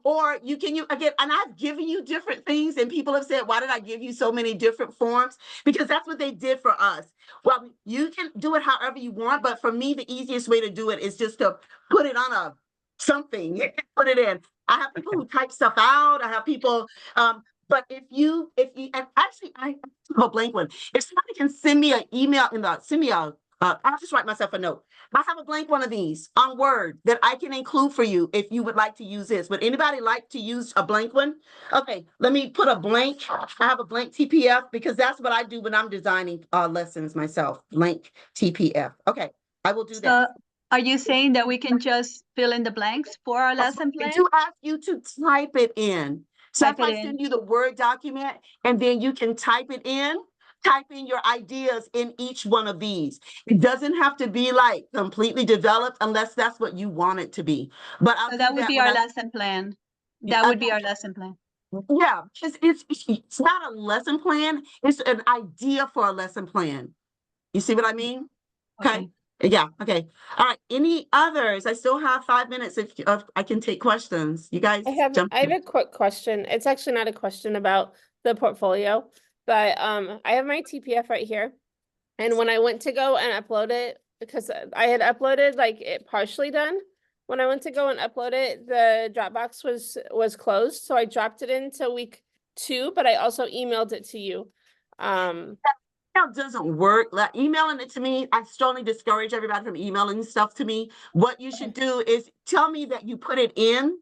Or you can, again, and I've given you different things and people have said, why did I give you so many different forms? Because that's what they did for us. Well, you can do it however you want, but for me, the easiest way to do it is just to put it on something, put it in. I have people who type stuff out. I have people, but if you, and actually I have a blank one. If somebody can send me an email I'll just write myself a note. I have a blank one of these on Word that I can include for you if you would like to use this. Would anybody like to use a blank one? Okay, let me put a blank. I have a blank TPF because that's what I do when I'm designing lessons myself. Blank TPF. Okay, I will do that. Are you saying that we can just fill in the blanks for our lesson plan? I do ask you to type it in. So if I send you the Word document and then you can type it in, type in your ideas in each one of these. It doesn't have to be like completely developed unless that's what you want it to be. But So that would be our lesson plan. That would be our lesson plan. Yeah, because it's not a lesson plan. It's an idea for a lesson plan. You see what I mean? Okay. Yeah. Okay. All right. Any others? I still have 5 minutes if I can take questions. You guys jump I have a quick question. It's actually not a question about the portfolio, but I have my TPF right here. And when I went to go and upload it, because I had uploaded like it partially done, when I went to go and upload it, the Dropbox was closed. So I dropped it into week 2, but I also emailed it to you. That doesn't work. Like emailing it to me, I strongly discourage everybody from emailing stuff to me. What you should do is tell me that you put it in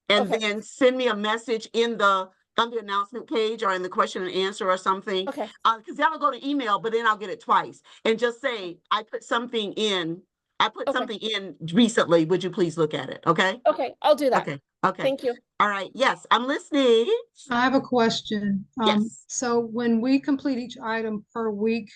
and then send me a message on the announcement page or in the question and answer or something. Okay. Because that'll go to email, but then I'll get it twice. And just say, I put something in. I put something in recently. Would you please look at it? Okay. Okay, I'll do that. Okay. Okay. Thank you. All right. Yes, I'm listening. I have a question. Yes. So when we complete each item per week,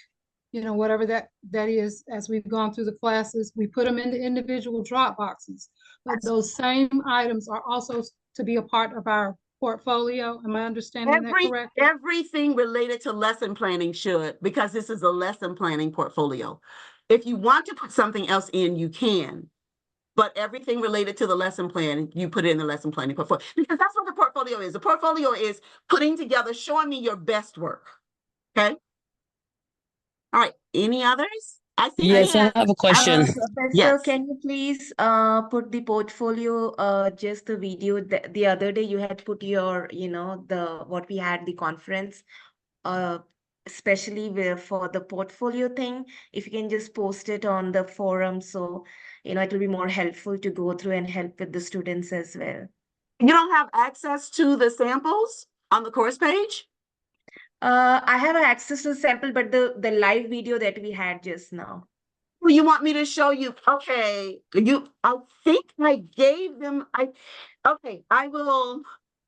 you know, whatever that is, as we've gone through the classes, we put them into individual drop boxes. But those same items are also to be a part of our portfolio. Am I understanding that correctly? Everything related to lesson planning should, because this is a lesson planning portfolio. If you want to put something else in, you can. But everything related to the lesson plan, you put it in the lesson planning portfolio, because that's what the portfolio is. The portfolio is putting together, showing me your best work. Okay. All right. Any others? I see. Yes, I have a question. Professor, Yes. can you please put the portfolio, just the video the other day you had put your, what we had the conference, especially for the portfolio thing. If you can just post it on the forum, so it will be more helpful to go through and help with the students as well. You don't have access to the samples on the course page? I have access to sample, but the live video that we had just now. Well, you want me to show you? Okay, I think I gave them. Okay, I will.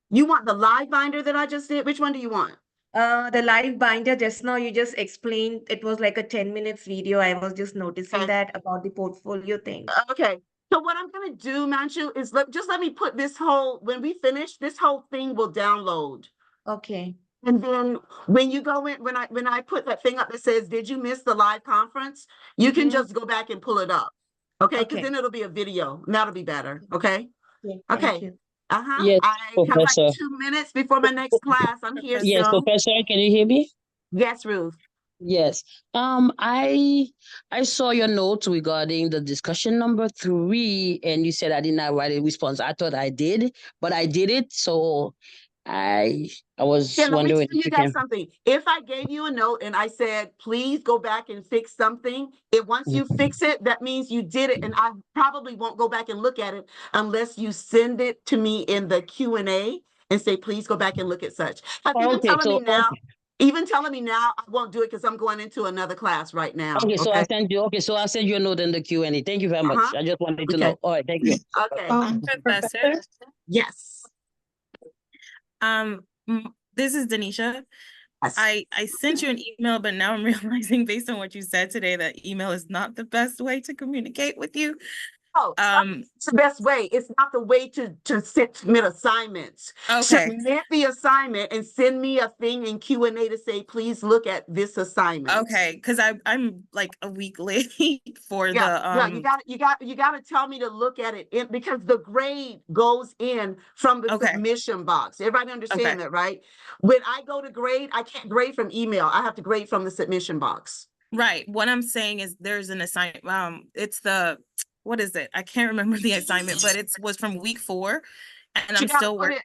You want the live binder that I just did? Which one do you want? The live binder just now you just explained, it was like a 10 minutes video. I was just noticing that about the portfolio thing. Okay. So what I'm going to do, Manchu, is just let me put this whole, when we finish, this whole thing will download. Okay. And then when you go in, when I put that thing up that says, did you miss the live conference? You can just go back and pull it up. Okay. Because then it'll be a video and that'll be better. Okay. Yeah, okay. thank you. Yes, I have Professor. like 2 minutes before my next class. I'm here Yes, still. Professor, can you hear me? Yes, Ruth. Yes. I saw your notes regarding the discussion number 3, and you said I did not write a response. I thought I did, but I did it. So I was Yeah, let me wondering tell if you you guys can. something. If I gave you a note and I said, please go back and fix something, once you fix it, that means you did it. And I probably won't go back and look at it unless you send it to me in the Q&A and say, please go back and look at such. Even telling me now, I won't do it because I'm going into another class right now. Okay, so I send you. Okay, so I'll send you a note in the Q&A. Thank you very much. I just wanted to know. All right, thank you. Okay. Professor? Yes. This is Denisha. I sent you an email, but now I'm realizing based on what you said today that email is not the best way to communicate with you. Oh, it's the best way. It's not the way to submit assignments. Okay. Submit the assignment and send me a thing in Q&A to say, please look at this assignment. Okay, because I'm like a week late for you got to tell me to look at it because the grade goes in from the submission box. Everybody understand that, right? When I go to grade, I can't grade from email. I have to grade from the submission box. Right. What I'm saying is there's an assignment. It's what is it? I can't remember the assignment, but it was from week 4 and I'm still working.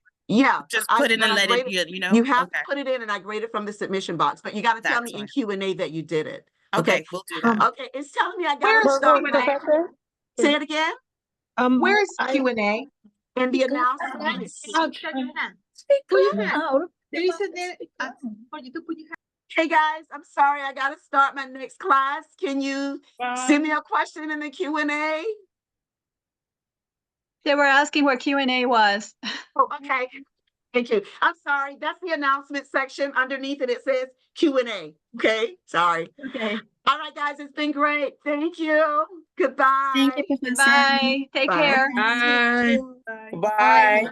Just put it and let it be, You have to put it in and I grade it from the submission box, but you got to tell me in Q&A that you did it. Okay, we'll do that. Okay, it's telling me I got to start. Say it again. Where's Q&A? In the announcement. Put your hand. There is for you to put your hand. Hey guys, I'm sorry, I got to start my next class. Can you send me a question in the Q&A? They were asking what Q&A was. Oh, okay. Thank you. I'm sorry. That's the announcement section. Underneath it, it says Q&A. Okay. Sorry. Okay. All right, guys. It's been great. Thank you. Goodbye. Thank you, Professor. Bye. Take care. Bye. Bye. Bye.